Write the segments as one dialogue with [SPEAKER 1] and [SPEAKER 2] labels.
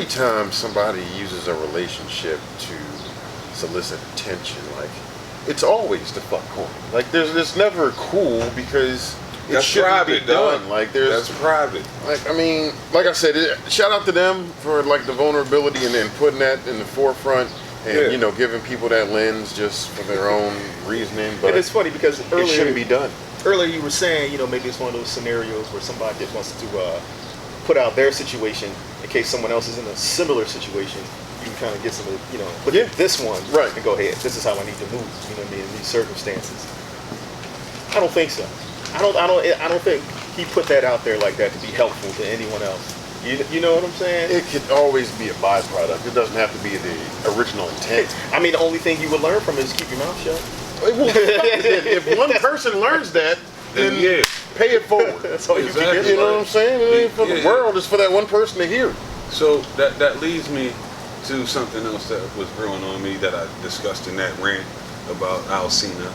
[SPEAKER 1] anytime somebody uses a relationship to solicit attention, like, it's always the fuck corny. Like, there's never cool because it shouldn't be done. Like,
[SPEAKER 2] that's private.
[SPEAKER 1] Like, I mean, like I said, shout out to them for like the vulnerability and then putting that in the forefront and you know, giving people that lens just for their own reasoning. But
[SPEAKER 3] it's funny because earlier,
[SPEAKER 1] it shouldn't be done.
[SPEAKER 3] Earlier you were saying, you know, maybe it's one of those scenarios where somebody just wants to put out their situation in case someone else is in a similar situation. You kind of get some, you know, look at this one,
[SPEAKER 1] right,
[SPEAKER 3] and go ahead. This is how I need to move. You know what I mean? In these circumstances, I don't think so. I don't think he put that out there like that to be helpful to anyone else. You know what I'm saying?
[SPEAKER 1] It could always be a byproduct. It doesn't have to be the original intent.
[SPEAKER 3] I mean, the only thing you would learn from it is keep your mouth shut.
[SPEAKER 1] Well, if one person learns that, then pay it forward.
[SPEAKER 3] That's all you can get.
[SPEAKER 1] You know what I'm saying? It ain't for the world. It's for that one person to hear.
[SPEAKER 2] So that leads me to something else that was growing on me that I discussed in that rant about Alcina.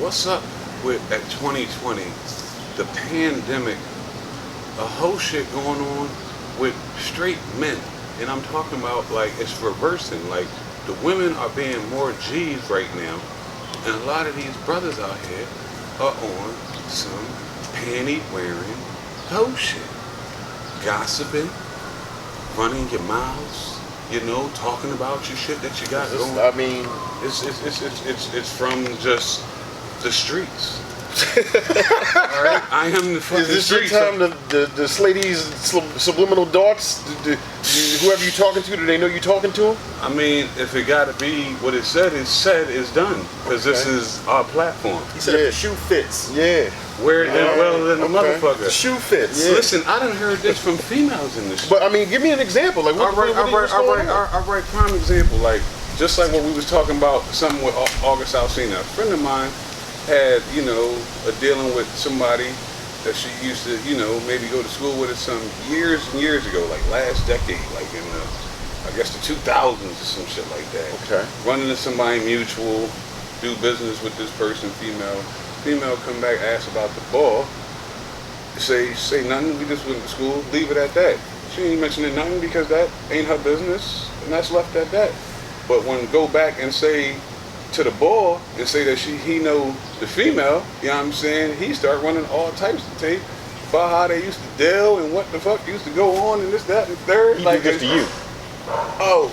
[SPEAKER 2] What's up with at 2020, the pandemic, a whole shit going on with straight men, and I'm talking about like it's reversing. Like the women are being more G's right now, and a lot of these brothers out here are on some panty wearing hoe shit, gossiping, running your mouths. You know, talking about your shit that you got going.
[SPEAKER 1] I mean,
[SPEAKER 2] it's from just the streets. All right, I am the fucking
[SPEAKER 1] streets. Is this
[SPEAKER 2] streets.
[SPEAKER 1] your time to slay these subliminal darts? Whoever you talking to, do they know you talking to them?
[SPEAKER 2] I mean, if it got to be what it said is done. Because this is our platform.
[SPEAKER 3] He said if the shoe fits.
[SPEAKER 1] Yeah.
[SPEAKER 2] Wear it well than a motherfucker.
[SPEAKER 3] The shoe fits.
[SPEAKER 1] Yeah.
[SPEAKER 2] Listen, I done heard this from females in this.
[SPEAKER 1] But I mean, give me an example. Like,
[SPEAKER 2] All right, prime example. Like, just like what we was talking about, something with August Alsina. A friend of mine had, you know, dealing with somebody that she used to, you know, maybe go to school with some years and years ago, like last decade, like in the, I guess the 2000s or some shit like that.
[SPEAKER 1] Okay.
[SPEAKER 2] Run into somebody mutual, do business with this person, female. Female come back, ask about the ball, say nothing, we just went to school, leave it at that. She ain't mentioning nothing because that ain't her business, and that's left at that. But when go back and say to the ball and say that he know the female, you know what I'm saying, he start running all types of tape about how they used to deal and what the fuck used to go on and this, that, and third.
[SPEAKER 1] He
[SPEAKER 2] like
[SPEAKER 1] did this to you.
[SPEAKER 2] Oh,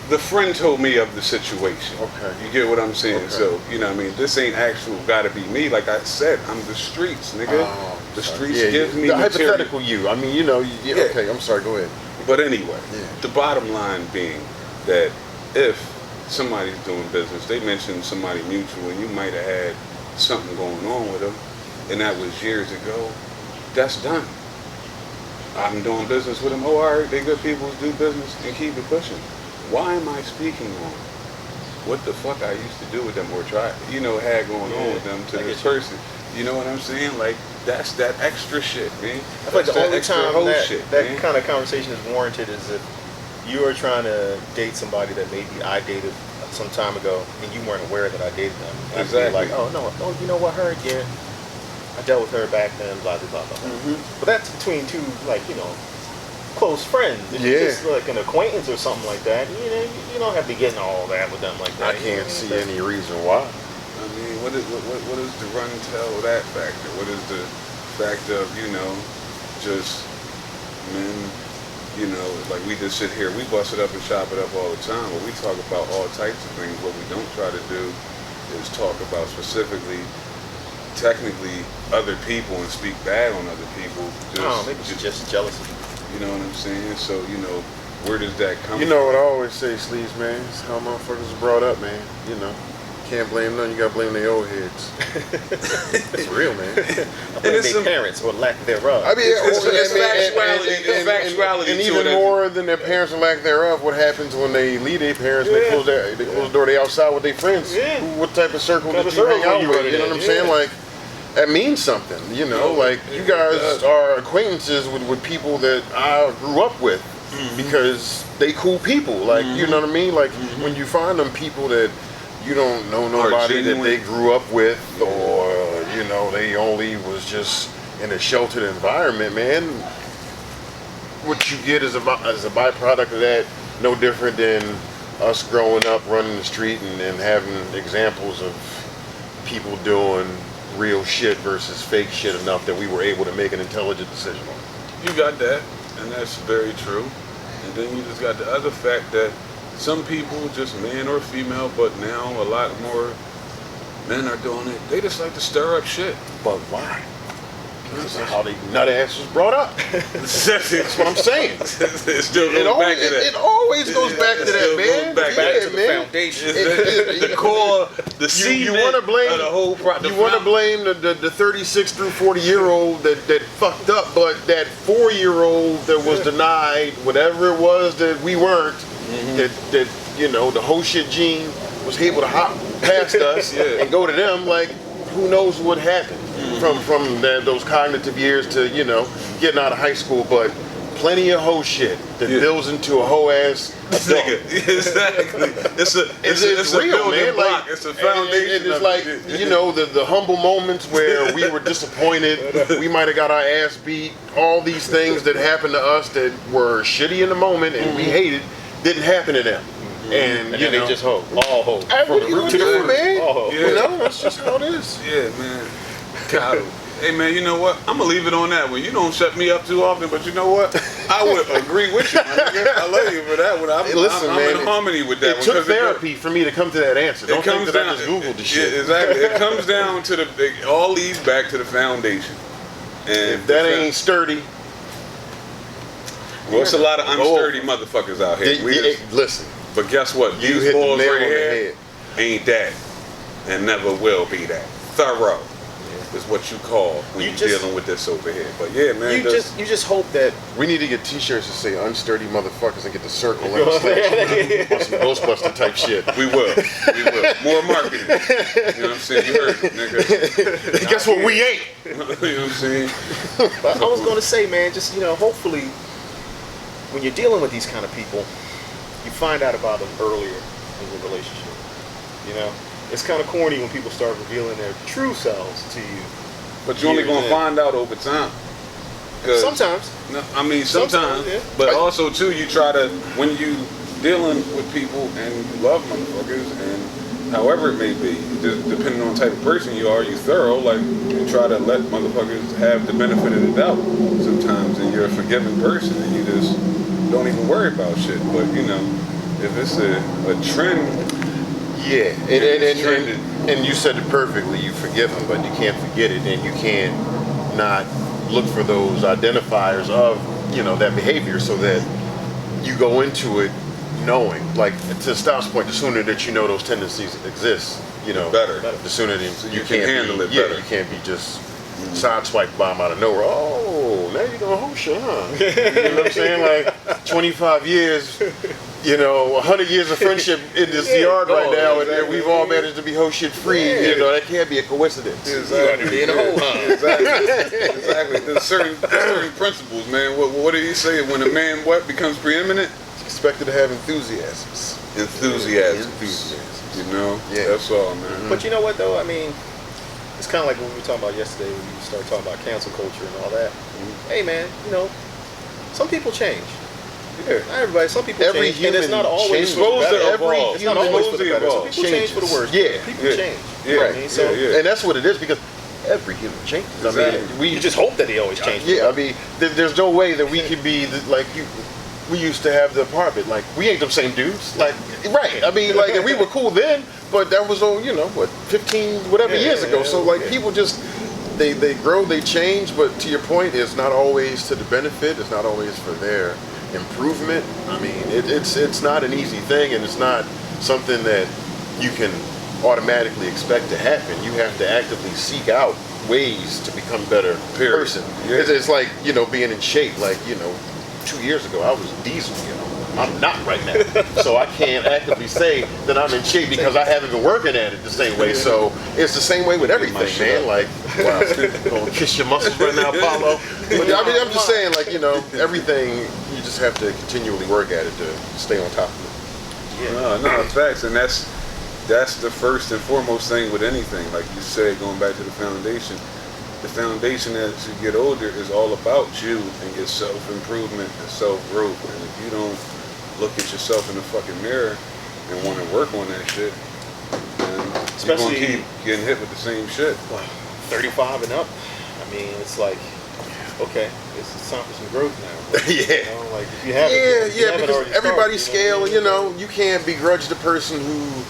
[SPEAKER 2] the friend told me of the situation.
[SPEAKER 1] Okay.
[SPEAKER 2] You get what I'm saying?
[SPEAKER 1] Okay.
[SPEAKER 2] So, you know what I mean? This ain't actual gotta be me. Like I said, I'm the streets, nigga. The streets give me
[SPEAKER 1] the
[SPEAKER 2] material.
[SPEAKER 1] hypothetical you. I mean, you know, okay, I'm sorry, go ahead.
[SPEAKER 2] But anyway, the bottom line being that if somebody's doing business, they mentioned somebody mutual and you might have had something going on with them, and that was years ago, that's done. I'm doing business with them. Oh, all right, they good people, do business and keep it pushing. Why am I speaking on what the fuck I used to do with them or try, you know, had going on with them to this person? You know what I'm saying? Like, that's that extra shit, man.
[SPEAKER 3] I feel like the only time that
[SPEAKER 2] man.
[SPEAKER 3] kind of conversation is warranted is if you are trying to date somebody that maybe I dated some time ago and you weren't aware that I dated them.
[SPEAKER 2] Exactly.
[SPEAKER 3] Like, oh no, you know what, her again. I dealt with her back then, blah blah blah blah. But that's between two, like, you know, close friends. If it's just like an acquaintance or something like that, you know, you don't have to be getting all that with them like that.
[SPEAKER 1] I can't see any reason why.
[SPEAKER 2] I mean, what is the run tell that factor? What is the factor of, you know, just men, you know, like we just sit here, we bust it up and chop it up all the time, but we talk about all types of things. What we don't try to do is talk about specifically, technically, other people and speak bad on other people.
[SPEAKER 3] Maybe it's just jealousy.
[SPEAKER 2] You know what I'm saying? So, you know, where does that come from?
[SPEAKER 1] You know what I always say, Sleeves, man? It's how motherfuckers are brought up, man. You know, can't blame none. You gotta blame their old heads. It's real, man.
[SPEAKER 3] I blame their parents or lack thereof.
[SPEAKER 1] I mean,
[SPEAKER 2] it's factuality.
[SPEAKER 1] And even more than their parents or lack thereof, what happens when they leave their parents and they close the door, they outside with their friends? What type of circle did you hang out with? You know what I'm saying? Like, that means something, you know, like you guys are acquaintances with people that I grew up with because they cool people, like, you know what I mean? Like when you find them people that you don't know nobody that they grew up with, or, you know, they only was just in a sheltered environment, man, what you get as a byproduct of that, no different than us growing up running the street and having examples of people doing real shit versus fake shit enough that we were able to make an intelligent decision on it.
[SPEAKER 2] You got that, and that's very true. And then you just got the other fact that some people, just man or female, but now a lot more men are doing it. They just like to stir up shit.
[SPEAKER 1] But why? This is how they nut ass was brought up. That's what I'm saying.
[SPEAKER 2] It still goes back to that.
[SPEAKER 1] It always goes back to that, man.
[SPEAKER 3] Back to the foundation.
[SPEAKER 2] The core, the seed.
[SPEAKER 1] You want to blame
[SPEAKER 2] the whole
[SPEAKER 1] you want to blame the 36 through 40-year-old that fucked up, but that 4-year-old that was denied whatever it was that we weren't, that you know, the whole shit gene was able to hop past us and go to them. Like, who knows what happened from those cognitive years to, you know, getting out of high school, but plenty of hoe shit that builds into a hoe ass adult.
[SPEAKER 2] Exactly. It's
[SPEAKER 1] real,
[SPEAKER 2] a
[SPEAKER 1] man.
[SPEAKER 2] block.
[SPEAKER 1] Like,
[SPEAKER 2] it's a foundation.
[SPEAKER 1] And it's like, you know, the humble moments where we were disappointed, we might have got our ass beat, all these things that happened to us that were shitty in the moment and we hated, didn't happen to them. And you know,
[SPEAKER 3] they just hoe. All hoe.
[SPEAKER 1] From the root to the root, man.
[SPEAKER 3] All hoe.
[SPEAKER 1] You know, that's just how it is.
[SPEAKER 2] Yeah, man. God. Hey, man, you know what? I'm going to leave it on that one. You don't shut me up too often, but you know what? I would agree with you, my nigga. I love you for that one. I'm in harmony with that one.
[SPEAKER 1] It took therapy for me to come to that answer. Don't think that I just Googled the shit.
[SPEAKER 2] Yeah, exactly. It comes down to it all leads back to the foundation. And
[SPEAKER 1] if that ain't sturdy.
[SPEAKER 2] Well, it's a lot of unsturdy motherfuckers out here.
[SPEAKER 1] Listen.
[SPEAKER 2] But guess what?
[SPEAKER 1] You
[SPEAKER 2] These
[SPEAKER 1] hit the
[SPEAKER 2] boys
[SPEAKER 1] nail
[SPEAKER 2] right
[SPEAKER 1] on the
[SPEAKER 2] here
[SPEAKER 1] head.
[SPEAKER 2] ain't that, and never will be that. Thorough is what you call when you're dealing with this over here. But yeah, man,
[SPEAKER 3] you just hope that
[SPEAKER 1] we need to get T-shirts that say "unsturdy motherfuckers" and get the circle and the slash on some Ghostbuster type shit.
[SPEAKER 2] We will. More marketing. You know what I'm saying? You heard it, nigga.
[SPEAKER 1] Guess what? We ain't.
[SPEAKER 2] You know what I'm saying?
[SPEAKER 3] I was gonna say, man, just, you know, hopefully when you're dealing with these kind of people, you find out about them earlier in the relationship. You know, it's kind of corny when people start revealing their true selves to you.
[SPEAKER 2] But you're only gonna find out over time.
[SPEAKER 3] Sometimes.
[SPEAKER 2] No, I mean sometimes.
[SPEAKER 3] Yeah.
[SPEAKER 2] But also too, you try to, when you dealing with people and you love motherfuckers and however it may be, just depending on the type of person you are, you thorough. Like, you try to let motherfuckers have the benefit of the doubt sometimes, and you're a forgiving person, and you just don't even worry about shit. But you know, if it's a trend,
[SPEAKER 1] yeah, and you said it perfectly. You forgive them, but you can't forget it, and you can't not look for those identifiers of, you know, that behavior, so that you go into it knowing, like, to Stout's point, the sooner that you know those tendencies exist, you know,
[SPEAKER 2] better.
[SPEAKER 1] The sooner that
[SPEAKER 2] So you can handle it better.
[SPEAKER 1] You can't be just sideswiped by them out of nowhere. Oh, now you're gonna hoe shit, huh? You know what I'm saying? Like 25 years, you know, 100 years of friendship in this yard right now, and we've all managed to be hoe shit free.
[SPEAKER 3] Yeah.
[SPEAKER 1] You know, that can't be a coincidence.
[SPEAKER 2] Exactly.
[SPEAKER 3] Being a hoe, huh?
[SPEAKER 2] Exactly. There's certain principles, man. What did he say? When a man becomes preeminent?
[SPEAKER 1] Expected to have enthusiasms.
[SPEAKER 2] Enthusiasm. You know?
[SPEAKER 1] Yeah.
[SPEAKER 2] That's all, man.
[SPEAKER 3] But you know what, though? I mean, it's kind of like when we were talking about yesterday, when you start talking about cancel culture and all that. Hey, man, you know, some people change.
[SPEAKER 1] Yeah.
[SPEAKER 3] Not everybody. Some people
[SPEAKER 1] Every
[SPEAKER 3] change, and it's not
[SPEAKER 1] human
[SPEAKER 3] always
[SPEAKER 1] changes.
[SPEAKER 3] for the better.
[SPEAKER 2] Evolve.
[SPEAKER 3] It's not always for the better. Some people change for the
[SPEAKER 1] Changes.
[SPEAKER 3] worse.
[SPEAKER 1] Yeah.
[SPEAKER 3] People change.
[SPEAKER 2] Yeah.
[SPEAKER 3] Right. I mean, so
[SPEAKER 1] And that's what it is, because every human changes.
[SPEAKER 2] Exactly.
[SPEAKER 1] I mean,
[SPEAKER 3] you just hope that they always change.
[SPEAKER 1] yeah, I mean, there's no way that we could be like you. We used to have the apartment. Like, we ain't them same dudes. Like, right? I mean, like, and we were cool then, but that was, you know, what, 15 whatever years ago. So like, people just they grow, they change. But to your point, it's not always to the benefit. It's not always for their improvement. I mean, it's not an easy thing, and it's not something that you can automatically expect to happen. You have to actively seek out ways to become a better person.
[SPEAKER 2] Yeah.
[SPEAKER 1] It's like, you know, being in shape. Like, you know, 2 years ago I was diesel, you know. I'm not right now. So I can't actively say that I'm in shape because I haven't been working at it the same way. So it's the same way with everything, man. Like, wow, gonna kiss your muscles right now, Apollo. But I mean, I'm just saying, like, you know, everything, you just have to continually work at it to stay on top of it.
[SPEAKER 2] Yeah. No, facts, and that's the first and foremost thing with anything. Like you said, going back to the foundation, the foundation as you get older is all about you and your self-improvement and self-growth. And if you don't look at yourself in the fucking mirror and want to work on that shit, then you're going to keep getting hit with the same shit.
[SPEAKER 3] 35 and up, I mean, it's like, okay, it's time for some growth now. But,
[SPEAKER 1] yeah.
[SPEAKER 3] You know, like if you haven't,
[SPEAKER 1] because everybody's scale,
[SPEAKER 3] you know,
[SPEAKER 1] you can't begrudge the person who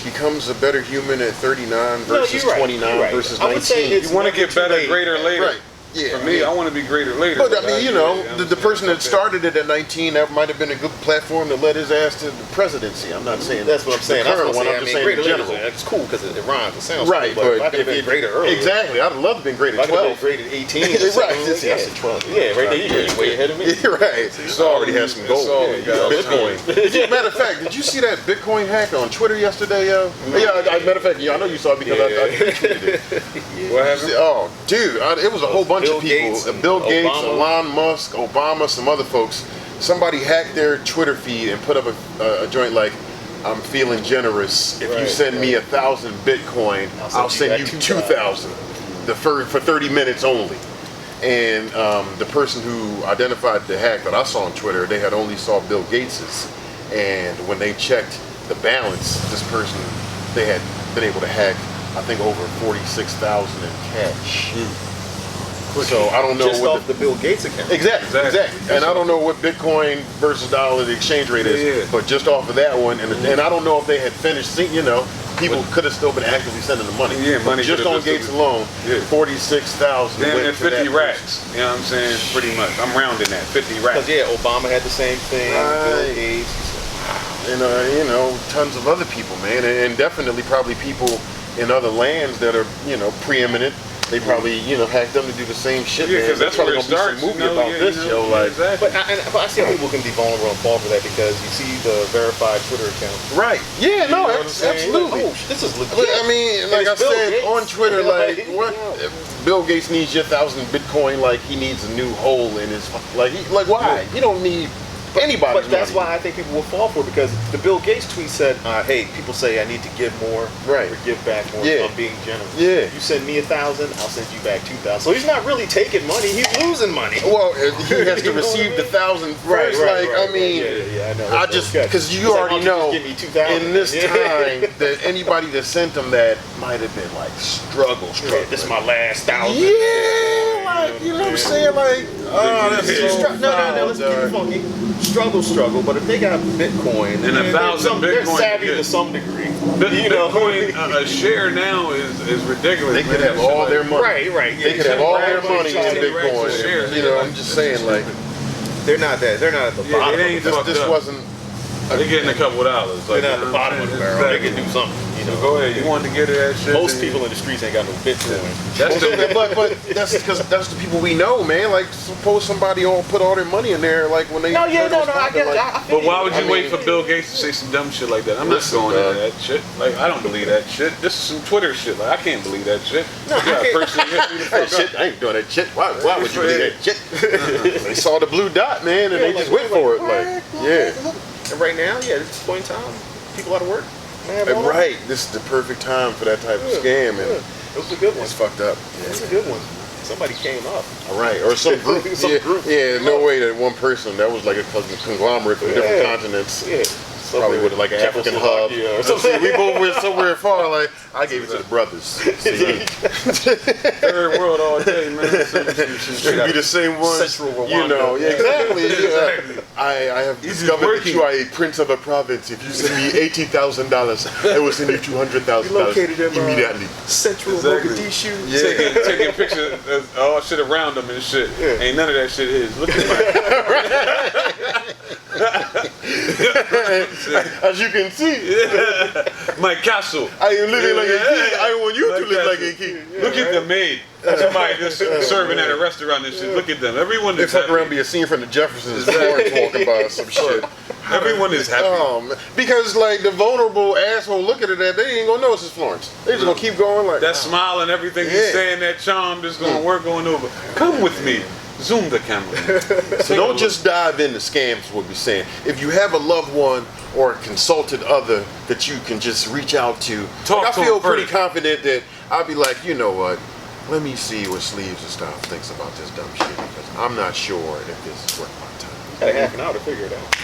[SPEAKER 1] becomes a better human at 39 versus 29 versus 19.
[SPEAKER 2] You want to get better, greater later.
[SPEAKER 1] Right. Yeah,
[SPEAKER 2] For me, I want to be greater later.
[SPEAKER 1] But I mean, the person that started it at 19, that might have been a good platform to led his ass to the presidency. I'm not saying
[SPEAKER 3] that's what I'm saying.
[SPEAKER 1] The current one, I'm just saying in general.
[SPEAKER 3] It's cool because it rhymes. It sounds
[SPEAKER 1] right,
[SPEAKER 3] cool, but if I could have been greater earlier.
[SPEAKER 1] Exactly, I'd love to have been greater at 12.
[SPEAKER 3] Great at 18.
[SPEAKER 1] Right.
[SPEAKER 3] Yeah, 12. Yeah, right there. You're way ahead of me.
[SPEAKER 1] You're right. So already has some gold. Bitcoin. Matter of fact, did you see that Bitcoin hack on Twitter yesterday, yo? Yeah, matter of fact, I know you saw it because I retweeted it.
[SPEAKER 2] What happened?
[SPEAKER 1] Oh, dude, it was a whole bunch of people. Bill Gates,
[SPEAKER 3] Obama.
[SPEAKER 1] Elon Musk, Obama, some other folks. Somebody hacked their Twitter feed and put up a joint like, "I'm feeling generous. If you send me 1,000 Bitcoin, I'll send you 2,000 for 30 minutes only." And the person who identified the hack that I saw on Twitter, they had only saw Bill Gates's, and when they checked the balance, this person, they had been able to hack, I think, over 46,000 in cash. So I don't know
[SPEAKER 3] just
[SPEAKER 1] what
[SPEAKER 3] off the Bill Gates account.
[SPEAKER 1] Exactly. And I don't know what Bitcoin versus dollar, the exchange rate is, but just off of that one, and I don't know if they had finished. People could have still been actively sending the money.
[SPEAKER 2] Yeah, money
[SPEAKER 1] just on Gates alone, 46,000.
[SPEAKER 2] Damn near 50 racks. You know what I'm saying? Pretty much. I'm rounding that 50 racks.
[SPEAKER 3] Because Obama had the same thing. Bill Gates.
[SPEAKER 1] And tons of other people, man, and definitely probably people in other lands that are preeminent. They probably, hacked them to do the same shit.
[SPEAKER 2] Yeah, because that's
[SPEAKER 1] probably
[SPEAKER 2] where it
[SPEAKER 1] gonna be
[SPEAKER 2] starts.
[SPEAKER 1] some movie about this,
[SPEAKER 3] Exactly. But I see how people can be vulnerable and fall for that because you see the verified Twitter account.
[SPEAKER 1] Right. Yeah. No. Absolutely.
[SPEAKER 3] Like, this is legit.
[SPEAKER 1] But, I mean, like I said on Twitter, what? Bill Gates needs your 1,000 Bitcoin like he needs a new hole in his why? You don't need anybody's
[SPEAKER 3] But that's
[SPEAKER 1] money.
[SPEAKER 3] why I think people will fall for it because the Bill Gates tweet said, "Hey, people say I need to give more or give back more.
[SPEAKER 1] Yeah.
[SPEAKER 3] I'm being generous.
[SPEAKER 1] Yeah.
[SPEAKER 3] You send me 1,000, I'll send you back 2,000. So he's not really taking money; he's losing money.
[SPEAKER 1] Well, he has to receive the 1,000 first. I mean,
[SPEAKER 3] I know.
[SPEAKER 1] I just because you already know
[SPEAKER 3] give me 2,000
[SPEAKER 1] in this time that anybody that sent them that might have been like struggle.
[SPEAKER 3] This is my last 1,000.
[SPEAKER 1] Yeah, like you know what I'm saying, like that's so
[SPEAKER 3] no, let's get funky. Struggle, but if they got Bitcoin
[SPEAKER 2] and 1,000
[SPEAKER 3] they're
[SPEAKER 2] Bitcoin,
[SPEAKER 3] savvy to some degree.
[SPEAKER 2] Bitcoin, a share now is ridiculous.
[SPEAKER 1] They could have all their money.
[SPEAKER 3] Right.
[SPEAKER 1] They could have all their money in Bitcoin.
[SPEAKER 2] Bitcoin.
[SPEAKER 1] I'm just saying, like
[SPEAKER 3] they're not at the bottom.
[SPEAKER 1] this wasn't.
[SPEAKER 2] They're getting a couple $.
[SPEAKER 3] They're not at the bottom of the barrel. They can do something.
[SPEAKER 2] So go ahead. You want to get at that shit?
[SPEAKER 3] Most people in the streets ain't got no Bitcoin.
[SPEAKER 1] But that's because that's the people we know, man. Like, suppose somebody put all their money in there, like when they.
[SPEAKER 3] I get it.
[SPEAKER 2] But why would you wait for Bill Gates to say some dumb shit like that? I'm not going into that shit. Like, I don't believe that shit. This is some Twitter shit. Like, I can't believe that shit.
[SPEAKER 3] No,
[SPEAKER 1] personally hit me the fuck up. I ain't doing that shit. Why would you believe that shit? They saw the blue dot, man, and they just went for it. Like,
[SPEAKER 3] And right now, at this point in time, people out of work.
[SPEAKER 1] Right. This is the perfect time for that type of scam, and
[SPEAKER 3] it was a good one.
[SPEAKER 1] it's fucked up.
[SPEAKER 3] It was a good one. Somebody came up.
[SPEAKER 1] All right, or some group. No way that one person. That was like a conglomerate from different continents.
[SPEAKER 3] Yeah.
[SPEAKER 1] Probably with like an African hub. We both went somewhere far. Like I gave it to the brothers.
[SPEAKER 2] Third world all day, man.
[SPEAKER 1] Should be the same ones.
[SPEAKER 3] Central Rwanda.
[SPEAKER 1] Exactly. I have discovered that you are a prince of a province. If you send me $18,000, I will send you $200,000 immediately.
[SPEAKER 3] Central Mogadishu.
[SPEAKER 2] Taking pictures of all shit around them and shit. Ain't none of that shit his. Look at my.
[SPEAKER 1] As you can see,
[SPEAKER 2] my castle.
[SPEAKER 1] I am living like a king. I want you to live like a king.
[SPEAKER 2] Look at the maid. Somebody just serving at a restaurant and shit. Look at them. Everyone is happy.
[SPEAKER 1] Around be a scene from the Jeffersons. Florence walking by some shit.
[SPEAKER 2] Everyone is happy.
[SPEAKER 1] Because like the vulnerable asshole looking at that, they ain't gonna notice it's Florence. They just gonna keep going like
[SPEAKER 2] that smile and everything he's saying, that charm just gonna work going over. Come with me. Zoom the camera.
[SPEAKER 1] So don't just dive into scams, what we're saying. If you have a loved one or a consulted other that you can just reach out to, I feel pretty confident that I'll be like, you know what? let me see what Sleeves and stuff thinks about this dumb shit because I'm not sure if this is worth my time.
[SPEAKER 3] Had a half an hour to figure it out.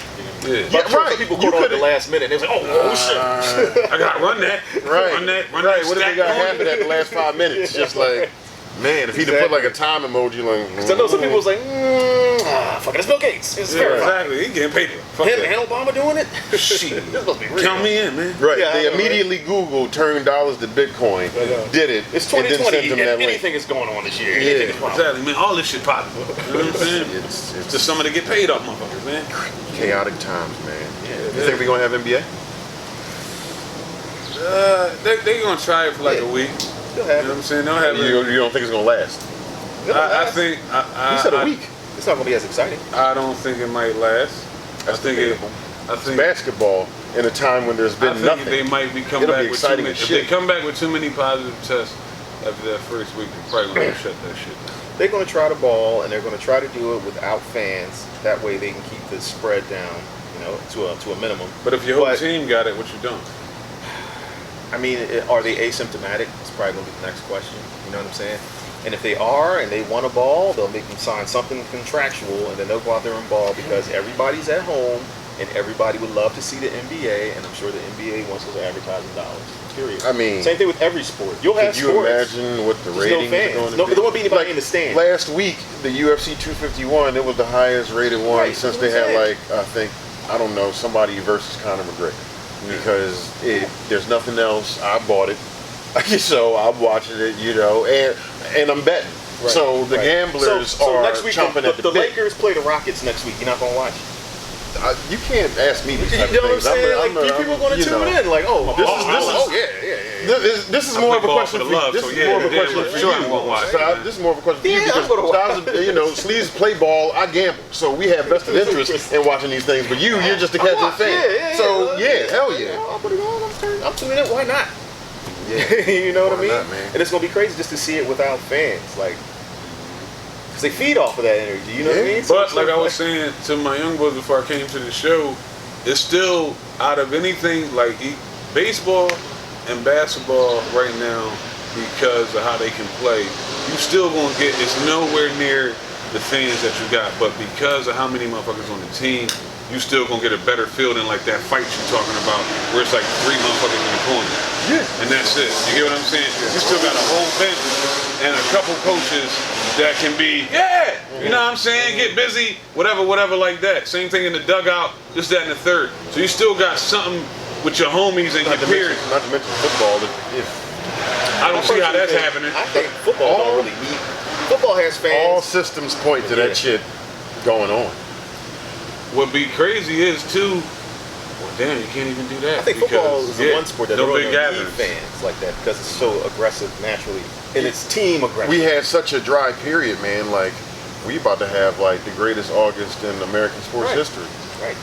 [SPEAKER 2] Yeah.
[SPEAKER 3] But sure, right. People caught on at the last minute. They was like, oh shit.
[SPEAKER 2] I got to run that.
[SPEAKER 1] Right.
[SPEAKER 2] Run that.
[SPEAKER 1] Right. What if they got half of that in the last 5 minutes? Just like, man, if he'd have put like a time emoji, like.
[SPEAKER 3] Because I know some people was like, fucking it's Bill Gates. It's
[SPEAKER 2] Exactly. He getting paid.
[SPEAKER 3] And Obama doing it?
[SPEAKER 2] Shit.
[SPEAKER 3] This must be real.
[SPEAKER 2] Count me in, man.
[SPEAKER 1] Right.
[SPEAKER 3] Yeah,
[SPEAKER 1] they
[SPEAKER 3] know,
[SPEAKER 1] immediately Googled turn dollars to Bitcoin, did it.
[SPEAKER 3] It's
[SPEAKER 1] and then
[SPEAKER 3] 2020
[SPEAKER 1] sent them
[SPEAKER 3] and
[SPEAKER 1] that link.
[SPEAKER 3] anything is going on this year.
[SPEAKER 1] Yeah.
[SPEAKER 3] Anything is possible.
[SPEAKER 2] Exactly, man. All this shit possible. You know what I'm saying?
[SPEAKER 1] It's
[SPEAKER 2] Just somebody to get paid off, motherfuckers, man.
[SPEAKER 1] chaotic times, man.
[SPEAKER 3] Yeah.
[SPEAKER 1] You think we're gonna have NBA?
[SPEAKER 2] They're gonna try it for like a week.
[SPEAKER 3] Still
[SPEAKER 2] You know
[SPEAKER 3] have
[SPEAKER 2] what I'm
[SPEAKER 3] it.
[SPEAKER 2] saying? They'll have
[SPEAKER 1] You don't think it's gonna last?
[SPEAKER 2] I think.
[SPEAKER 1] He said a week.
[SPEAKER 3] It's not going to be as exciting.
[SPEAKER 2] I don't think it might last.
[SPEAKER 1] That's
[SPEAKER 2] I think
[SPEAKER 1] debatable.
[SPEAKER 2] I think
[SPEAKER 1] Basketball in a time when there's
[SPEAKER 2] I
[SPEAKER 1] been
[SPEAKER 2] think
[SPEAKER 1] nothing.
[SPEAKER 2] they might be come
[SPEAKER 1] It'll
[SPEAKER 2] back
[SPEAKER 1] be
[SPEAKER 2] with too
[SPEAKER 1] exciting
[SPEAKER 2] many.
[SPEAKER 1] as
[SPEAKER 2] If
[SPEAKER 1] shit.
[SPEAKER 2] they come back with too many positive tests after that first week, they're probably gonna shut that shit down.
[SPEAKER 3] They're going to try the ball, and they're going to try to do it without fans. That way they can keep the spread down, to a minimum.
[SPEAKER 2] But if your whole
[SPEAKER 3] But-
[SPEAKER 2] team got it, what you doing?
[SPEAKER 3] I mean, are they asymptomatic? It's probably going to be the next question. You know what I'm saying? And if they are, and they want a ball, they'll make them sign something contractual, and then they'll go out there and ball because everybody's at home, and everybody would love to see the NBA, and I'm sure the NBA wants those advertising dollars. Period.
[SPEAKER 1] I mean,
[SPEAKER 3] Same thing with every sport. You'll have
[SPEAKER 1] could you
[SPEAKER 3] sports.
[SPEAKER 1] imagine what the
[SPEAKER 3] There's
[SPEAKER 1] ratings
[SPEAKER 3] no
[SPEAKER 1] are
[SPEAKER 3] fans.
[SPEAKER 1] going to
[SPEAKER 3] No,
[SPEAKER 1] be?
[SPEAKER 3] there won't be anybody in the stand.
[SPEAKER 1] Last week, the UFC 251, it was the highest rated one
[SPEAKER 3] Right,
[SPEAKER 1] since
[SPEAKER 3] that's
[SPEAKER 1] they
[SPEAKER 3] what I'm
[SPEAKER 1] had I don't know, somebody versus Conor McGregor. Because there's nothing else. I bought it. So I'm watching it, and I'm betting.
[SPEAKER 3] Right,
[SPEAKER 1] So the gamblers
[SPEAKER 3] so
[SPEAKER 1] are
[SPEAKER 3] next week,
[SPEAKER 1] chomping at the bit.
[SPEAKER 3] Lakers play the Rockets next week. You're not going to watch?
[SPEAKER 1] You can't ask me these type
[SPEAKER 3] You know
[SPEAKER 1] of
[SPEAKER 3] what I'm
[SPEAKER 1] things.
[SPEAKER 3] saying? People are going to tune in. Like,
[SPEAKER 1] This is more of a question for you. This is more of a question for
[SPEAKER 2] sure I
[SPEAKER 1] you.
[SPEAKER 2] won't watch.
[SPEAKER 1] This is more of a question for you
[SPEAKER 3] Yeah, I'm gonna watch.
[SPEAKER 1] because Sleeves play ball, I gamble, so we have vested interest in watching these things. But you're just a casual fan. Hell yeah.
[SPEAKER 3] I'll put it on. I'm tuning in. Why not?
[SPEAKER 1] Yeah.
[SPEAKER 3] You know what I
[SPEAKER 1] Why
[SPEAKER 3] mean?
[SPEAKER 1] not, man?
[SPEAKER 3] And it's gonna be crazy just to see it without fans, like, because they feed off of that energy. You know what I mean?
[SPEAKER 2] But like I was saying to my young boys before I came to the show, it's still out of anything like baseball and basketball right now, because of how they can play, you still gonna get, it's nowhere near the fans that you got, but because of how many motherfuckers on the team, you still gonna get a better feel than like that fight you're talking about, where it's like 3 motherfuckers in the corner.
[SPEAKER 1] Yeah.
[SPEAKER 2] And that's it. You get what I'm saying? You still got a whole bench and a couple coaches that can be, you know what I'm saying? Get busy, whatever like that. Same thing in the dugout, this, that, and the third. So you still got something with your homies and your peers.
[SPEAKER 1] Not to mention football.
[SPEAKER 2] I don't see how that's happening.
[SPEAKER 3] I think football don't really need. Football has fans.
[SPEAKER 1] All systems point to that shit going on.
[SPEAKER 2] What be crazy is too, well damn, you can't even do that.
[SPEAKER 3] I think football is the one sport that
[SPEAKER 2] no
[SPEAKER 3] really
[SPEAKER 2] big
[SPEAKER 3] don't need
[SPEAKER 2] gatherings.
[SPEAKER 3] fans like that because it's so aggressive naturally, and it's team aggressive.
[SPEAKER 1] We had such a dry period, man. Like, we about to have like the greatest August in American sports history.
[SPEAKER 3] Right.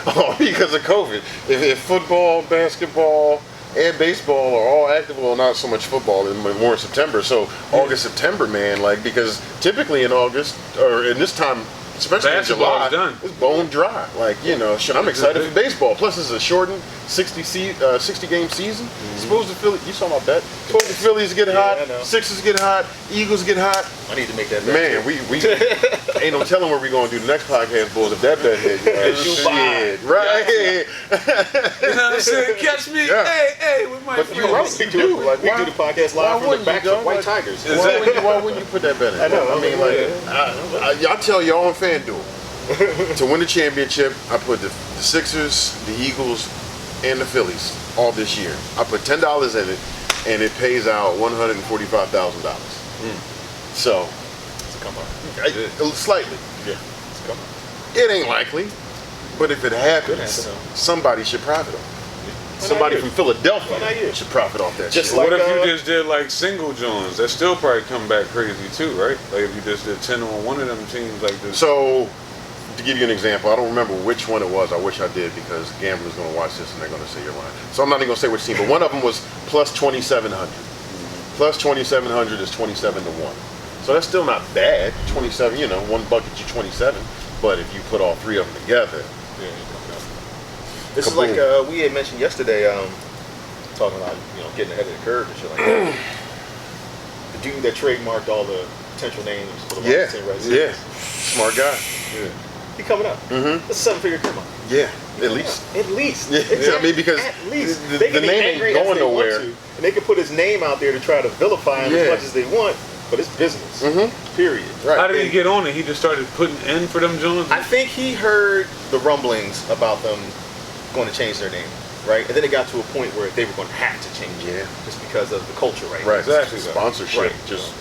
[SPEAKER 1] All because of COVID. If football, basketball, and baseball are all active, well, not so much football, more in September. So August, September, man, like, because typically in August, or in this time, especially
[SPEAKER 2] Basketball
[SPEAKER 1] in
[SPEAKER 2] is
[SPEAKER 1] July,
[SPEAKER 2] done.
[SPEAKER 1] it's bone dry. Like, shit, I'm excited for baseball. Plus, it's a shortened 60-game season. Supposed to Philly, you saw my bet. Supposed to Phillies get hot,
[SPEAKER 3] I know.
[SPEAKER 1] Sixers get hot, Eagles get hot.
[SPEAKER 3] I need to make that bet.
[SPEAKER 1] Man, we ain't no telling what we're gonna do the next podcast, boys. If that bet hit, shit, right?
[SPEAKER 2] You know what I'm saying? Catch me, hey, with my
[SPEAKER 1] But you're
[SPEAKER 2] friends.
[SPEAKER 1] right. You do.
[SPEAKER 3] Like, we do the podcast live from the
[SPEAKER 1] wouldn't
[SPEAKER 3] back
[SPEAKER 1] you,
[SPEAKER 3] of White
[SPEAKER 1] dog?
[SPEAKER 3] Tigers.
[SPEAKER 1] Why wouldn't you put that bet in?
[SPEAKER 3] I know.
[SPEAKER 1] I mean, I tell y'all on FanDuel, to win the championship, I put the Sixers, the Eagles, and the Phillies all this year. I put $10 in it, and it pays out $145,000. So,
[SPEAKER 3] It's a come up.
[SPEAKER 1] slightly.
[SPEAKER 3] Yeah. It's a come up.
[SPEAKER 1] It ain't likely, but if it happens,
[SPEAKER 3] happen, though.
[SPEAKER 1] somebody should profit off it.
[SPEAKER 3] Why
[SPEAKER 1] Somebody
[SPEAKER 3] not you?
[SPEAKER 1] from
[SPEAKER 3] Why not
[SPEAKER 1] Philadelphia
[SPEAKER 3] you?
[SPEAKER 1] should profit off that
[SPEAKER 3] Just
[SPEAKER 1] shit.
[SPEAKER 3] like-
[SPEAKER 2] What if you
[SPEAKER 3] uh,
[SPEAKER 2] just did like single joins? That still probably come back crazy too, right? Like if you just did 10 on one of them teams like this.
[SPEAKER 1] So, to give you an example, I don't remember which one it was. I wish I did because gamblers going to watch this and they're going to say you're lying. So I'm not even going to say which team, but one of them was plus 2,700. Plus 2,700 is 27 to 1. So that's still not bad. 27, one bucket you 27. But if you put all three of them together,
[SPEAKER 3] This is like we had mentioned yesterday, talking about getting ahead of the curve and shit like that. dude that trademarked all the potential names for the
[SPEAKER 1] Yeah,
[SPEAKER 3] Washington Redskins.
[SPEAKER 1] yeah, smart guy.
[SPEAKER 2] Yeah.
[SPEAKER 3] He coming up.
[SPEAKER 1] Mm-hmm.
[SPEAKER 3] That's a 7-figure come up.
[SPEAKER 1] Yeah, at least.
[SPEAKER 3] At least.
[SPEAKER 1] Yeah,
[SPEAKER 3] Exactly.
[SPEAKER 1] I mean, because
[SPEAKER 3] at least
[SPEAKER 1] the
[SPEAKER 3] they can be
[SPEAKER 1] name ain't
[SPEAKER 3] angry as
[SPEAKER 1] going
[SPEAKER 3] they want
[SPEAKER 1] nowhere.
[SPEAKER 3] to, and they can put his name out there to try to vilify him as
[SPEAKER 1] Yeah.
[SPEAKER 3] much as they want, but it's business.
[SPEAKER 1] Mm-hmm.
[SPEAKER 3] Period.
[SPEAKER 1] Right.
[SPEAKER 2] How did he get on it? He just started putting in for them Jones.
[SPEAKER 3] I think he heard the rumblings about them going to change their name, right? And then it got to a point where they were going to have to change it, just because of the culture, right?
[SPEAKER 1] Right.
[SPEAKER 2] Exactly.
[SPEAKER 1] Sponsorship.
[SPEAKER 3] Right.
[SPEAKER 1] Just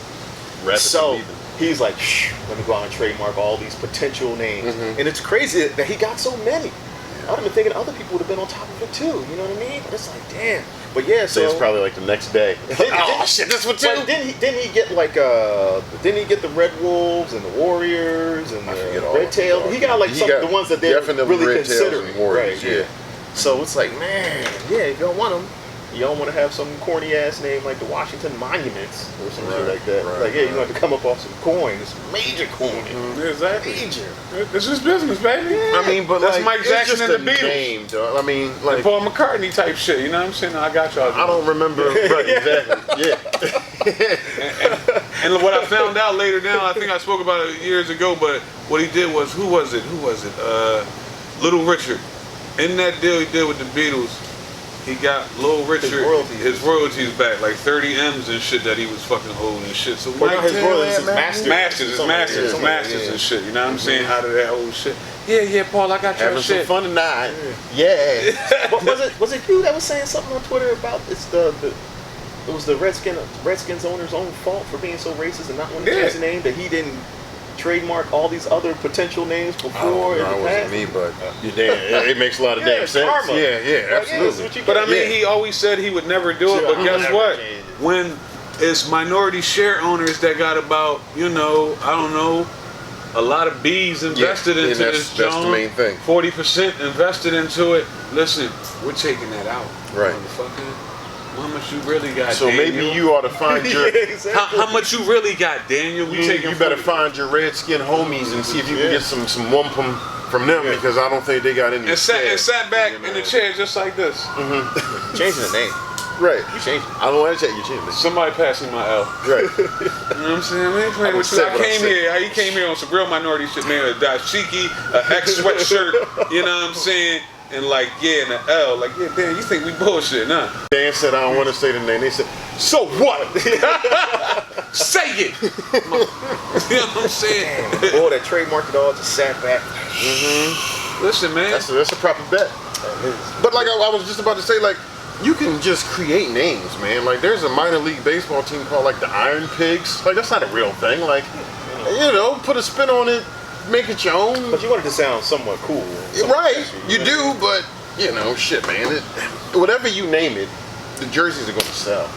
[SPEAKER 1] rapidly
[SPEAKER 3] So
[SPEAKER 1] leaving.
[SPEAKER 3] he's like, shh, let me go out and trademark all these potential names.
[SPEAKER 1] Mhm.
[SPEAKER 3] And it's crazy that he got so many. I would have been thinking other people would have been on top of it too. You know what I mean? But it's like, damn. But yeah,
[SPEAKER 1] So
[SPEAKER 3] so
[SPEAKER 1] it's probably like the next day. Oh shit, this one too.
[SPEAKER 3] But didn't he get like didn't he get the Red Wolves and the Warriors and
[SPEAKER 1] I
[SPEAKER 3] the
[SPEAKER 1] forget all
[SPEAKER 3] Red
[SPEAKER 1] of
[SPEAKER 3] Tail?
[SPEAKER 1] them.
[SPEAKER 3] He got like
[SPEAKER 1] He
[SPEAKER 3] some
[SPEAKER 1] got
[SPEAKER 3] of the ones that they're
[SPEAKER 1] definitely
[SPEAKER 3] really
[SPEAKER 1] Red Tails
[SPEAKER 3] considering.
[SPEAKER 1] and Warriors,
[SPEAKER 3] right,
[SPEAKER 1] yeah.
[SPEAKER 3] So it's like, man, yeah, if you don't want them, you don't want to have some corny ass name like the Washington Monuments or some shit
[SPEAKER 1] Right,
[SPEAKER 3] like that.
[SPEAKER 1] right,
[SPEAKER 3] Like, yeah, you
[SPEAKER 1] right.
[SPEAKER 3] want to come up off some coin, some major coin.
[SPEAKER 2] Exactly.
[SPEAKER 3] Major.
[SPEAKER 2] This is business, baby.
[SPEAKER 1] I mean, but
[SPEAKER 2] that's
[SPEAKER 1] like,
[SPEAKER 2] Mike
[SPEAKER 1] it's
[SPEAKER 2] Jackson
[SPEAKER 1] just
[SPEAKER 2] and the
[SPEAKER 1] a
[SPEAKER 2] Beatles.
[SPEAKER 1] name, dog. I mean,
[SPEAKER 2] And
[SPEAKER 1] like,
[SPEAKER 2] Paul McCartney type shit. You know what I'm saying? I got y'all.
[SPEAKER 1] I don't remember. Right, exactly. Yeah.
[SPEAKER 2] And what I found out later down, I think I spoke about it years ago, but what he did was, who was it? Little Richard. In that deal he did with the Beatles, he got Little Richard his royalties back, like 30 M's and shit that he was fucking owed and shit. So
[SPEAKER 3] Well,
[SPEAKER 2] Mike
[SPEAKER 3] his
[SPEAKER 2] Taylor,
[SPEAKER 3] royalties is masters.
[SPEAKER 2] masters and shit. You know what I'm saying? Out of that whole shit. Yeah, Paul, I got your
[SPEAKER 1] Having some
[SPEAKER 2] shit.
[SPEAKER 1] fun tonight. Yeah.
[SPEAKER 3] But was it you that was saying something on Twitter about it was the Redskins owner's own fault for being so racist and not wanting to change the name, that he didn't trademark all these other potential names before in the
[SPEAKER 1] it
[SPEAKER 3] past?
[SPEAKER 1] wasn't me, but it makes a lot of damn
[SPEAKER 3] it's
[SPEAKER 1] sense.
[SPEAKER 3] karma.
[SPEAKER 1] Yeah,
[SPEAKER 3] Like, yeah, that's
[SPEAKER 1] absolutely.
[SPEAKER 3] what you
[SPEAKER 2] But I
[SPEAKER 3] get.
[SPEAKER 2] mean, he always said he would never do it.
[SPEAKER 3] Sure,
[SPEAKER 2] But guess
[SPEAKER 3] never
[SPEAKER 2] what?
[SPEAKER 3] change it.
[SPEAKER 2] When it's minority share owners that got about, I don't know, a lot of B's invested
[SPEAKER 1] and
[SPEAKER 2] into
[SPEAKER 1] that's
[SPEAKER 2] this
[SPEAKER 1] the
[SPEAKER 2] John,
[SPEAKER 1] main thing.
[SPEAKER 2] 40% invested into it. Listen, we're taking that out.
[SPEAKER 1] Right.
[SPEAKER 2] Motherfucker. How much you really got,
[SPEAKER 1] So
[SPEAKER 2] Daniel?
[SPEAKER 1] maybe you ought to find your.
[SPEAKER 3] Yeah, exactly.
[SPEAKER 2] How much you really got, Daniel? We taking
[SPEAKER 1] You better
[SPEAKER 2] 40.
[SPEAKER 1] find your redskin homies and see if you can get some wampum from them, because I don't think they got any.
[SPEAKER 2] And sat back
[SPEAKER 1] you know.
[SPEAKER 2] in the chair just like this.
[SPEAKER 3] Changing the name.
[SPEAKER 1] Right.
[SPEAKER 3] You changed it.
[SPEAKER 1] I don't want to check your chin.
[SPEAKER 2] Somebody passing my L.
[SPEAKER 1] Right.
[SPEAKER 2] You know what I'm saying? We ain't playing with you.
[SPEAKER 1] said
[SPEAKER 2] I
[SPEAKER 1] what I
[SPEAKER 2] came
[SPEAKER 1] said.
[SPEAKER 2] here. He came here on some real minority shit, man. A dashiki, a X sweatshirt. You know what I'm saying? And like, yeah, and an L. Like, yeah, damn, you think we bullshit, huh?
[SPEAKER 1] Dan said I don't want to say the name. They said, so what?
[SPEAKER 2] Say it. You know what I'm saying?
[SPEAKER 3] Boy, that trademarked it all, just sat back.
[SPEAKER 2] Listen, man.
[SPEAKER 1] That's a proper bet. But like I was just about to say, like, you can just create names, man. Like, there's a minor league baseball team called like the Iron Pigs. Like, that's not a real thing. Like, put a spin on it, make it your own.
[SPEAKER 3] But you wanted to sound somewhat cool.
[SPEAKER 1] Right, you do, but shit, man. Whatever you name it, the jerseys are going to sell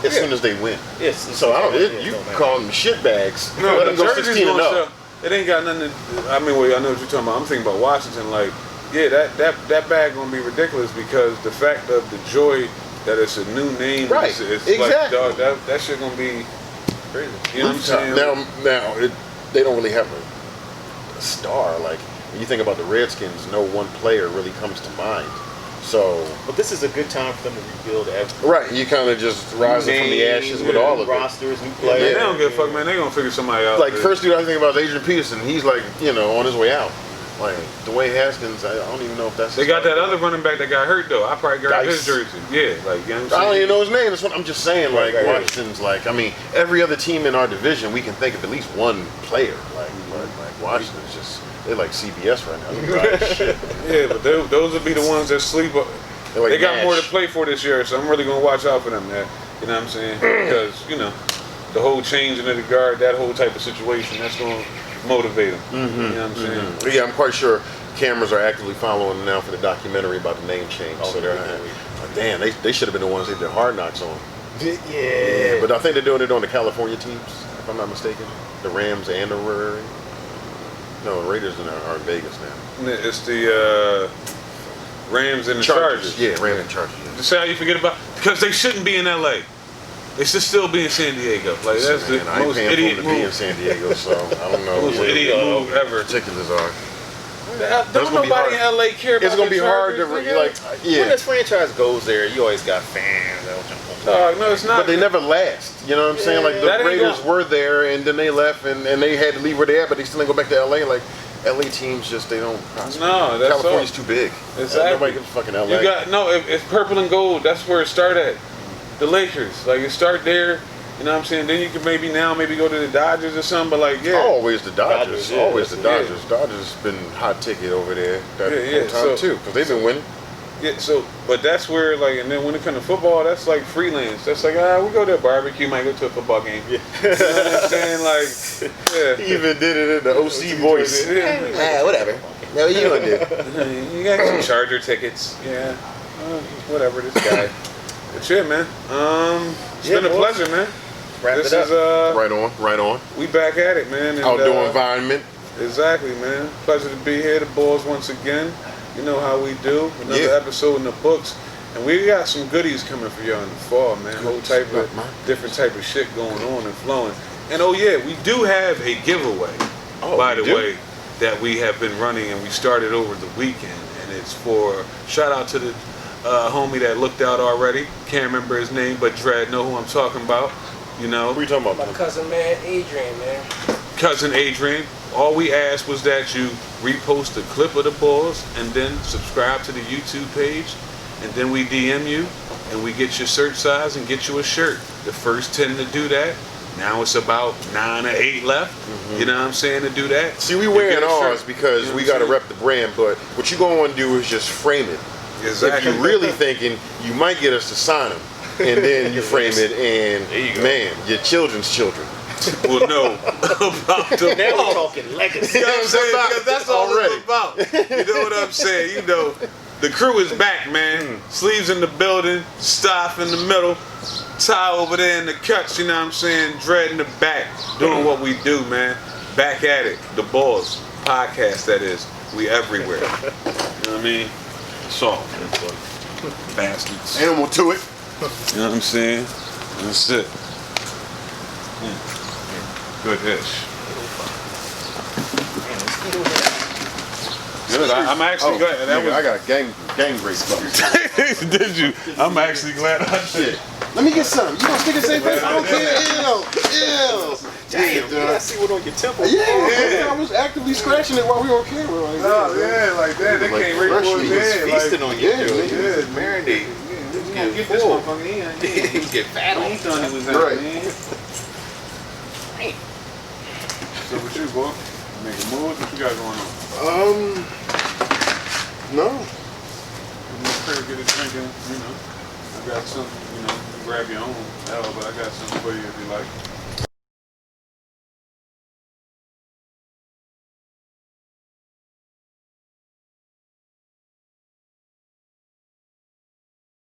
[SPEAKER 1] as soon as they win.
[SPEAKER 3] Yes.
[SPEAKER 1] So I don't. You
[SPEAKER 3] don't matter.
[SPEAKER 1] call them shit bags.
[SPEAKER 2] No,
[SPEAKER 1] Let
[SPEAKER 2] the
[SPEAKER 1] them go
[SPEAKER 2] jerseys
[SPEAKER 1] 16 and
[SPEAKER 2] gonna
[SPEAKER 1] up.
[SPEAKER 2] sell. It ain't got nothing to. I mean, well, I know what you're talking about. I'm thinking about Washington. Like, yeah, that bag gonna be ridiculous because the fact of the joy that it's a new name.
[SPEAKER 1] Right.
[SPEAKER 2] It's
[SPEAKER 1] Exactly.
[SPEAKER 2] like, dog, that shit gonna be crazy. You know what I'm saying?
[SPEAKER 1] Now they don't really have a star. Like, when you think about the Redskins, no one player really comes to mind. So
[SPEAKER 3] But this is a good time for them to rebuild everything.
[SPEAKER 1] right, you kind of just rising from the ashes with all of it.
[SPEAKER 3] Rosters, new
[SPEAKER 2] Man,
[SPEAKER 3] players.
[SPEAKER 2] they don't give a fuck, man. They gonna figure somebody out.
[SPEAKER 1] Like,
[SPEAKER 2] dude.
[SPEAKER 1] first dude I think about is Adrian Peterson. He's like, on his way out. Like, Dwayne Haskins, I don't even know if that's.
[SPEAKER 2] They got that other running back that got hurt though. I probably grabbed
[SPEAKER 1] Dice.
[SPEAKER 2] his jersey. Yeah, like, you know what I'm
[SPEAKER 1] I
[SPEAKER 2] saying?
[SPEAKER 1] don't even know his name. That's what I'm just saying. Like,
[SPEAKER 3] Right.
[SPEAKER 1] Washington's like, I mean, every other team in our division, we can think of at least one player. Like, but like Washington's just, they're like CBS right now. They're dry as shit.
[SPEAKER 2] Yeah, but those would be the ones that sleep.
[SPEAKER 1] They're like
[SPEAKER 2] They got
[SPEAKER 1] Nash.
[SPEAKER 2] more to play for this year, so I'm really gonna watch out for them, man. You know what I'm saying? Because the whole changing of the guard, that whole type of situation, that's gonna motivate them. You know what I'm saying?
[SPEAKER 1] Yeah, I'm quite sure cameras are actively following them now for the documentary about the name change.
[SPEAKER 3] Oh,
[SPEAKER 1] so they're damn, they should have been the ones they did Hard Knocks on.
[SPEAKER 3] Yeah.
[SPEAKER 1] But I think they're doing it on the California teams, if I'm not mistaken. The Rams and the No, the Raiders are in Vegas now.
[SPEAKER 2] It's the Rams and the Chargers.
[SPEAKER 1] Yeah, Rams and Chargers. Yeah.
[SPEAKER 2] Just how you forget about, because they shouldn't be in LA. They should still be in San Diego. Like, that's the
[SPEAKER 1] Man, I ain't
[SPEAKER 2] most
[SPEAKER 1] paying for
[SPEAKER 2] idiot
[SPEAKER 1] them to be in
[SPEAKER 2] move.
[SPEAKER 1] San Diego, so I don't know.
[SPEAKER 2] Most
[SPEAKER 1] what
[SPEAKER 2] idiot move ever.
[SPEAKER 1] particulars are.
[SPEAKER 2] Don't
[SPEAKER 1] gonna be
[SPEAKER 2] nobody
[SPEAKER 1] hard.
[SPEAKER 2] in LA care about
[SPEAKER 1] It's gonna
[SPEAKER 2] the
[SPEAKER 1] be hard to
[SPEAKER 2] Chargers, nigga.
[SPEAKER 3] When this franchise goes there, you always got fans that
[SPEAKER 2] No, it's not.
[SPEAKER 1] But they never last. You know what I'm saying? Like the Raiders were there, and then they left, and they had to leave where they at, but they still didn't go back to LA. Like LA teams just they don't prosper.
[SPEAKER 2] No, that's
[SPEAKER 1] California's too big.
[SPEAKER 2] Exactly.
[SPEAKER 1] Nobody gives a fucking LA.
[SPEAKER 2] You got it's purple and gold. That's where it started at. The Lakers, like it start there. You know what I'm saying? Then you can maybe go to the Dodgers or something. But like
[SPEAKER 1] always the Dodgers. Always the Dodgers.
[SPEAKER 2] Yeah.
[SPEAKER 1] Dodgers been hot ticket over there that whole time too, because they've been winning.
[SPEAKER 2] Yeah, but that's where, like, and then when it comes to football, that's like freelance. That's like, we go to a barbecue, might go to a football game. Yeah. You know what I'm saying? Like, yeah.
[SPEAKER 1] He even did it in the OC voice.
[SPEAKER 3] Whatever.
[SPEAKER 1] No, you don't do.
[SPEAKER 2] You got some Charger tickets. Yeah. Whatever, this guy. But yeah, man. It's been a pleasure, man.
[SPEAKER 3] This
[SPEAKER 2] is
[SPEAKER 1] right on.
[SPEAKER 2] We back at it, man. And,
[SPEAKER 1] outdoor environment.
[SPEAKER 2] Exactly, man. Pleasure to be here. The boys once again. You know how we do. Another episode in the books. And we got some goodies coming for y'all in the fall, man. Whole type of different type of shit going on and flowing. And we do have a giveaway, by the way, that we have been running, and we started over the weekend. And it's for, shout out to the homie that looked out already. Can't remember his name, but Dread know who I'm talking about. You know.
[SPEAKER 1] What are you talking about?
[SPEAKER 4] My cousin, man, Adrian, man.
[SPEAKER 2] Cousin Adrian. All we asked was that you repost a clip of the balls and then subscribe to the YouTube page, and then we DM you and we get your shirt size and get you a shirt. The first 10 to do that. Now it's about 9 or 8 left. Mm-hmm. You know what I'm saying, to do that.
[SPEAKER 1] See, we wearing ours because we got to rep the brand, but what you gonna want to do is just frame it.
[SPEAKER 2] Exactly.
[SPEAKER 1] If you're really thinking, you might get us to sign them, and then you frame it, and man, your children's children
[SPEAKER 2] will know about the
[SPEAKER 3] Now we're talking legacy.
[SPEAKER 2] You know what I'm saying? Because that's all it's about. You know what I'm saying? You know, the crew is back, man. Sleeves in the building, staff in the middle, Ty over there in the cuts, you know what I'm saying? Dread in the back, doing what we do, man. Back at it. The Balls podcast, that is. We everywhere. You know what I mean? Soft. Bastards.
[SPEAKER 1] animal to it.
[SPEAKER 2] You know what I'm saying? That's it. Good-ish. Good. I'm actually glad.
[SPEAKER 1] I got a gang race.
[SPEAKER 2] Did you? I'm actually glad I did.
[SPEAKER 1] Let me get some. You gonna stick and say face? I don't care. Ew.
[SPEAKER 3] Damn, dude. I see what on your temple.
[SPEAKER 1] Yeah. I was actively scratching it while we were on camera. Like,
[SPEAKER 2] like that. They can't reach for his head.
[SPEAKER 3] Feasting on you, dude.
[SPEAKER 1] Yeah,
[SPEAKER 3] Marinate.
[SPEAKER 2] Get this motherfucker in.
[SPEAKER 3] He get fat on.
[SPEAKER 2] He thought he was
[SPEAKER 1] right.
[SPEAKER 2] Man. So what you, boy? Making moves? What you got going on?
[SPEAKER 1] No.
[SPEAKER 2] Get a drinking, you know. I got something, you know, grab your own. Hell, but I got something for you if you like.